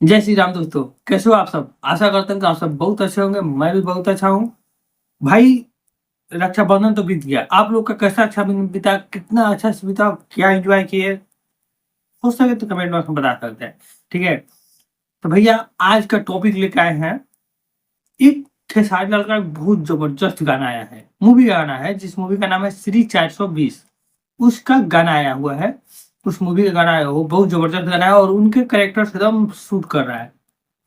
जय श्री राम दोस्तों, कैसे हो आप सब? आशा करते हैं कि आप सब बहुत अच्छे होंगे। मैं भी बहुत अच्छा हूँ। भाई, रक्षाबंधन तो बीत गया। आप लोग का कैसा रक्षाबंधन बीता? कितना अच्छा से बीता? क्या एंजॉय किए? हो सके तो कमेंट बॉक्स में बता सकते हैं। ठीक है, तो भैया आज का टॉपिक लेके आए हैं। एक खेसारी लाल का बहुत जबरदस्त गाना आया है, मूवी गाना है, जिस मूवी का नाम है श्री 420। उसका गाना आया हुआ है। उस मूवी का गाना है, वो बहुत जबरदस्त गाना है और उनके कैरेक्टर से एकदम सूट कर रहा है,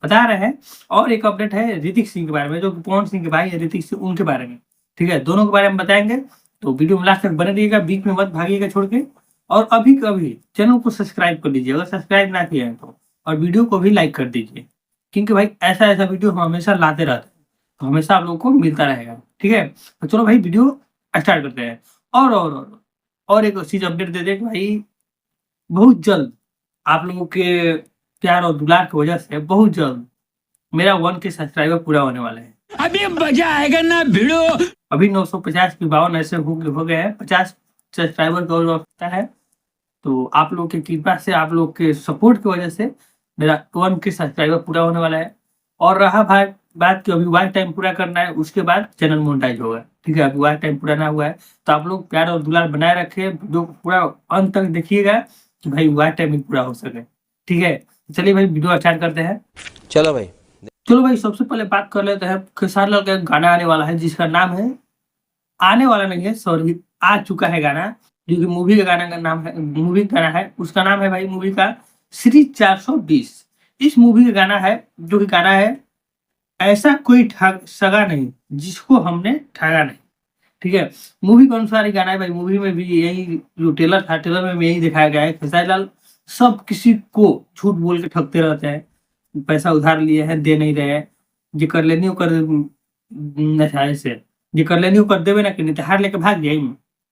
बता रहे हैं। और एक अपडेट है ऋतिक सिंह के बारे में, जो पवन सिंह के भाई है ऋतिक सिंह, उनके बारे में। ठीक है, दोनों के बारे में बताएंगे। तो वीडियो में लास्ट तक बने रहिएगा, बीच में मत भागिएगा छोड़ के। और अभी कभी चैनल को सब्सक्राइब कर लीजिए अगर सब्सक्राइब ना किए हैं तो। और वीडियो को भी लाइक कर दीजिए, क्योंकि भाई ऐसा ऐसा वीडियो हम हमेशा लाते रहते हैं, तो हमेशा आप लोगों को मिलता रहेगा। ठीक है, तो चलो भाई वीडियो स्टार्ट करते हैं। और एक चीज अपडेट दे दे कि भाई बहुत जल्द आप लोगों के प्यार और दुलार की वजह से बहुत जल्द मेरा 1K सब्सक्राइबर पूरा होने वाला है। अभी मजा आएगा ना भिड़ो। अभी 950 की 52 ऐसे हो गए हैं। 50 सब्सक्राइबर की और आवश्यकता है। तो आप लोग की कृपा से, आप लोग के सपोर्ट की वजह से मेरा 1K सब्सक्राइबर पूरा होने वाला है। और रहा भाई बात कि अभी वॉच टाइम पूरा करना है, उसके बाद चैनल मोनेटाइज होगा। ठीक है, अभी वॉच टाइम पूरा ना हुआ है, तो आप लोग प्यार और दुलार बनाए रखे, जो पूरा अंत तक देखिएगा कि भाई वॉच टाइम भी पूरा हो सके। ठीक है, चलिए भाई वीडियो स्टार्ट करते हैं। चलो भाई, सबसे पहले बात कर लेते हैं। खेसारी लाल का एक गाना आने वाला है, जिसका नाम है, आने वाला नहीं है सॉरी, आ चुका है गाना। जो कि मूवी का गाना का नाम है, मूवी का गाना है, उसका नाम है भाई मूवी का श्री 420। इस मूवी का गाना है, जो कि गाना है ऐसा कोई ठग सगा नहीं जिसको हमने ठगा नहीं। ठीक है, मूवी के अनुसार ही गाना है भाई। मूवी में भी यही जो ट्रेलर था, ट्रेलर में भी यही दिखाया गया है। खेसारी लाल सब किसी को झूठ बोल के ठगते रहते हैं, पैसा उधार लिए हैं, दे नहीं रहे हैं। जे कर लेनी हो कर नशाए से, जे कर लेनी हो कर देवे ना, कि नहीं तो हार लेके भाग जाए।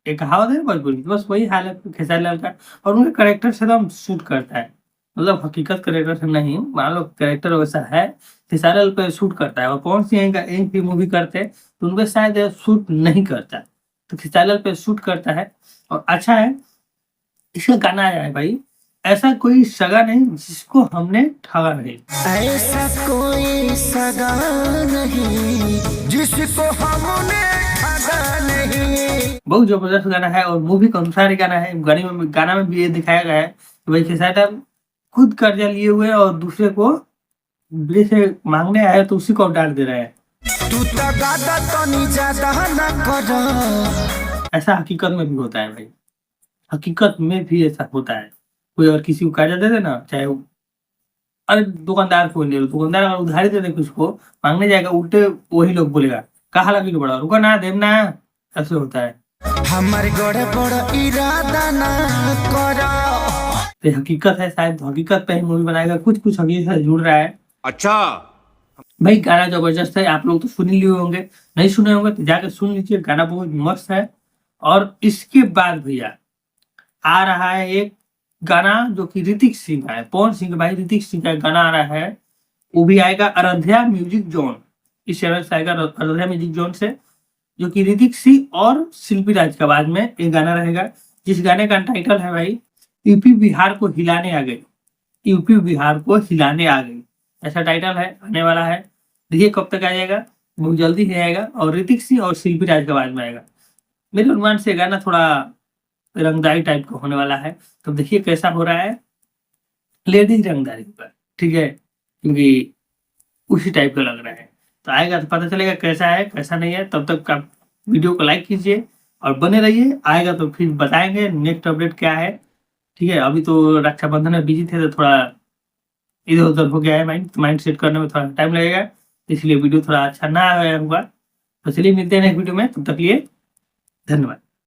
एक कहावत है भोजपुरी की, बस वही हाल है खेसारी लाल का। और उनके करेक्टर से एकदम सूट करता है, मतलब हकीकत करेक्टर से नहीं, मान लो करेक्टर वैसा है, खेसारी लाल पे सूट करता है। और कौन सी एक भी मूवी करते हैं तो उनपे शायद सूट नहीं करता, तो खेसारी लाल पे सूट करता है और अच्छा है। इसका गाना आया है भाई, ऐसा कोई सगा नहीं जिसको हमने ठगा नहीं। ऐसा कोई सगा नहीं जिसको हमने ठगा नहीं। बहुत जबरदस्त गाना है और मूवी के अनुसार ही गाना है। गाना में भी ये दिखाया गया है कि भाई खेसारी लाल खुद कर्जा लिए हुए हैं और दूसरे को से मांगने आए तो उसी को डाल दे रहे हैं। तू तो गादा तो नहीं ज्यादा ना कर। ऐसा हकीकत में भी होता है भाई, हकीकत में भी ऐसा होता है। कोई और किसी को कर्जा दे देना, चाहे वो, अरे दुकानदार को ले लो, दुकानदार अगर उधारी दे दे किसी को, मांगने जाएगा, उल्टे वही लोग बोलेगा कहा लगी बड़ा रुका ना देम ना। ऐसे होता है। हमारे गड़े बड़ा इरादा ना करो। तो हकीकत है, शायद हकीकत पे ही मूवी बनाएगा, कुछ कुछ हकीकत से जुड़ रहा है। अच्छा, भाई गाना जबरदस्त है, आप लोग तो सुन ही लिए होंगे, नहीं सुने होंगे तो जाकर सुन लीजिए, गाना बहुत मस्त है। और इसके बाद भैया आ रहा है एक गाना जो कि ऋतिक सिंह का है, पवन सिंह भाई ऋतिक सिंह का गाना आ रहा है। वो भी आएगा अयोध्या म्यूजिक जोन, इस चैनल से आएगा अयोध्या म्यूजिक जोन से, जो कि ऋतिक सिंह और शिल्पी राज के बाद में एक गाना रहेगा, जिस गाने का टाइटल है भाई यूपी बिहार को हिलाने आ गई। यूपी बिहार को हिलाने आ गई, ऐसा टाइटल है, आने वाला है। देखिए कब तक आ जाएगा, बहुत जल्दी ही आएगा। और ऋतिक सिंह और शिल्पी राज के बाद में आएगा। मेरे अनुमान से गाना थोड़ा रंगदारी टाइप का होने वाला है, तो देखिए कैसा हो रहा है। लेडीज रंगदारी पर, ठीक है, क्योंकि उसी टाइप का लग रहा है। तो आएगा तो पता चलेगा कैसा है कैसा नहीं है। तब तक आप वीडियो को लाइक कीजिए और बने रहिए, आएगा तो फिर बताएंगे नेक्स्ट अपडेट क्या है। ठीक है, अभी तो रक्षाबंधन में बिजी थे, तो थोड़ा इधर उधर हो गया है, माइंड सेट करने में थोड़ा टाइम लगेगा, इसलिए वीडियो थोड़ा अच्छा ना आया होगा। तो चलिए मिलते हैं नेक्स्ट वीडियो में, तब तक लिए धन्यवाद।